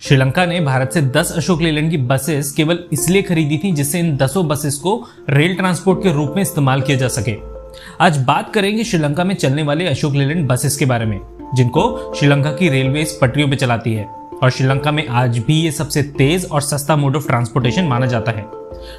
श्रीलंका ने भारत से 10 अशोक लेलैंड की बसेस केवल इसलिए खरीदी थी जिससे इन 10 बसेस को रेल ट्रांसपोर्ट के रूप में इस्तेमाल किया जा सके। आज बात करेंगे श्रीलंका में चलने वाले अशोक लेलैंड बसेस के बारे में, जिनको श्रीलंका की रेलवेज पटरियों पर चलाती है और श्रीलंका में आज भी ये सबसे तेज और सस्ता मोड ऑफ ट्रांसपोर्टेशन माना जाता है।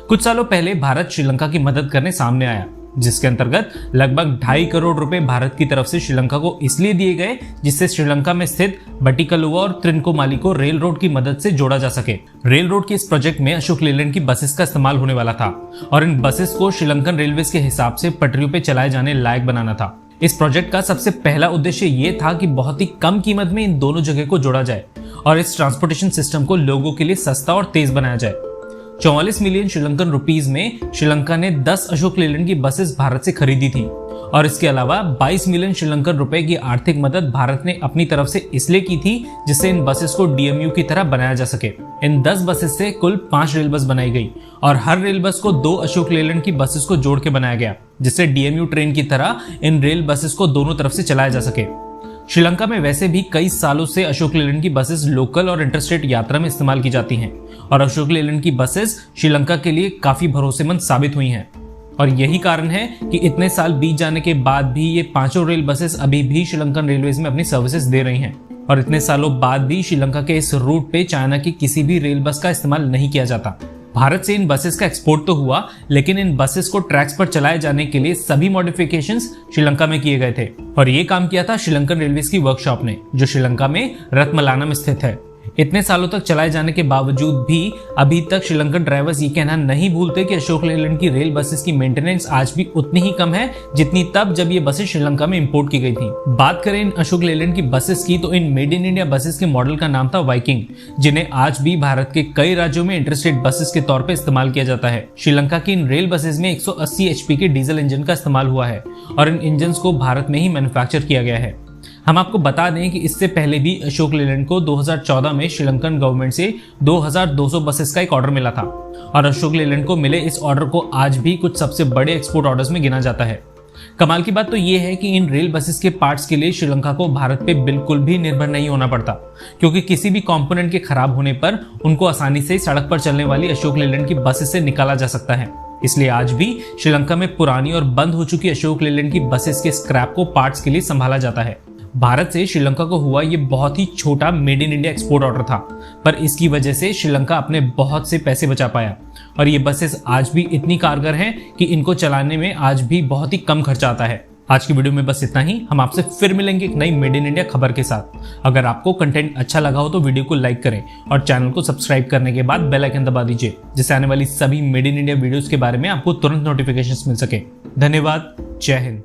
कुछ सालों पहले भारत श्रीलंका की मदद करने सामने आया, जिसके अंतर्गत लगभग 2.5 करोड़ रुपए भारत की तरफ से श्रीलंका को इसलिए दिए गए जिससे श्रीलंका में स्थित बटिकलुआ और त्रिनकोमाली को रेल रोड की मदद से जोड़ा जा सके। रेल रोड के इस प्रोजेक्ट में अशोक लेलैंड की बसेस का इस्तेमाल होने वाला था और इन बसेस को श्रीलंकन रेलवेज के हिसाब से पटरियों पर चलाए जाने लायक बनाना था। इस प्रोजेक्ट का सबसे पहला उद्देश्य ये था कि बहुत ही कम कीमत में इन दोनों जगह को जोड़ा जाए और इस ट्रांसपोर्टेशन सिस्टम को लोगों के लिए सस्ता और तेज बनाया जाए। 44 मिलियन श्रीलंकन रुपीस में श्रीलंका ने 10 अशोक लेलैंड की बसेस भारत से खरीदी थी और इसके अलावा 22 मिलियन श्रीलंकन रुपए की आर्थिक मदद भारत ने अपनी तरफ से इसलिए की थी जिससे इन बसेस को डीएमयू की तरह बनाया जा सके। इन 10 बसेस से कुल 5 रेल बस बनाई गई और हर रेल बस को 2 अशोक लेलैंड की बसेस को जोड़ के बनाया गया, जिससे डीएमयू ट्रेन की तरह इन रेल बसेस को दोनों तरफ से चलाया जा सके। श्रीलंका में वैसे भी कई सालों से अशोक लेलैंड की बसेस लोकल और इंटरस्टेट यात्रा में इस्तेमाल की जाती हैं और अशोक लेलैंड की बसेस श्रीलंका के लिए काफी भरोसेमंद साबित हुई हैं। और यही कारण है कि इतने साल बीत जाने के बाद भी ये पांचों रेल बसेस अभी भी श्रीलंकन रेलवेज में अपनी सर्विसेज दे रही हैं और इतने सालों बाद भी श्रीलंका के इस रूट पे चाइना की किसी भी रेल बस का इस्तेमाल नहीं किया जाता। भारत से इन बसेस का एक्सपोर्ट तो हुआ, लेकिन इन बसेस को ट्रैक्स पर चलाए जाने के लिए सभी मॉडिफिकेशंस श्रीलंका में किए गए थे और ये काम किया था श्रीलंकन रेलवेज की वर्कशॉप ने, जो श्रीलंका में रत्मलाना में स्थित है। इतने सालों तक चलाए जाने के बावजूद भी अभी तक श्रीलंकन ड्राइवर्स ये कहना नहीं भूलते कि अशोक लेलैंड की रेल बसेस की मेंटेनेंस आज भी उतनी ही कम है जितनी तब जब ये बसेस श्रीलंका में इंपोर्ट की गई थी। बात करें इन अशोक लेलैंड की बसेस की तो in made in India buses के मॉडल का नाम था वाइकिंग, जिन्हें आज भी भारत के कई राज्यों में इंटरस्टेट बसेस के तौर पर इस्तेमाल किया जाता है। श्रीलंका की इन रेल बसेस में 180 HP के डीजल इंजन का इस्तेमाल हुआ है और इन इंजन को भारत में ही मैन्युफैक्चर किया गया है। हम आपको बता दें कि इससे पहले भी अशोक लेलैंड को 2014 में श्रीलंकन गवर्नमेंट से 2200 बसेस का एक ऑर्डर मिला था और अशोक लेलैंड को मिले इस ऑर्डर को आज भी कुछ सबसे बड़े एक्सपोर्ट ऑर्डर्स में गिना जाता है। कमाल की बात तो ये है कि इन रेल बसेस के पार्ट्स के लिए श्रीलंका को भारत पे बिल्कुल भी निर्भर नहीं होना पड़ता, क्योंकि किसी भी कंपोनेंट के खराब होने पर उनको आसानी से सड़क पर चलने वाली अशोक लेलैंड की बसेस से निकाला जा सकता है। इसलिए आज भी श्रीलंका में पुरानी और बंद हो चुकी अशोक लेलैंड की बसेस के स्क्रैप को पार्ट्स के लिए संभाला जाता है। भारत से श्रीलंका को हुआ ये बहुत ही छोटा made in India export order था, पर इसकी वजह से श्रीलंका अपने बहुत से पैसे बचा पाया और ये बसेस आज भी इतनी कारगर हैं कि इनको चलाने में आज भी बहुत ही कम खर्चा आता है। आज की वीडियो में बस इतना ही। हम आपसे फिर मिलेंगे एक नई मेड इन इंडिया खबर के साथ। अगर आपको कंटेंट अच्छा लगा हो तो वीडियो को लाइक करें और चैनल को सब्सक्राइब करने के बाद बेल आइकन दबा दीजिए, जिससे आने वाली सभी मेड इन इंडिया वीडियोस के बारे में आपको तुरंत नोटिफिकेशंस मिल सके। धन्यवाद। जय हिंद।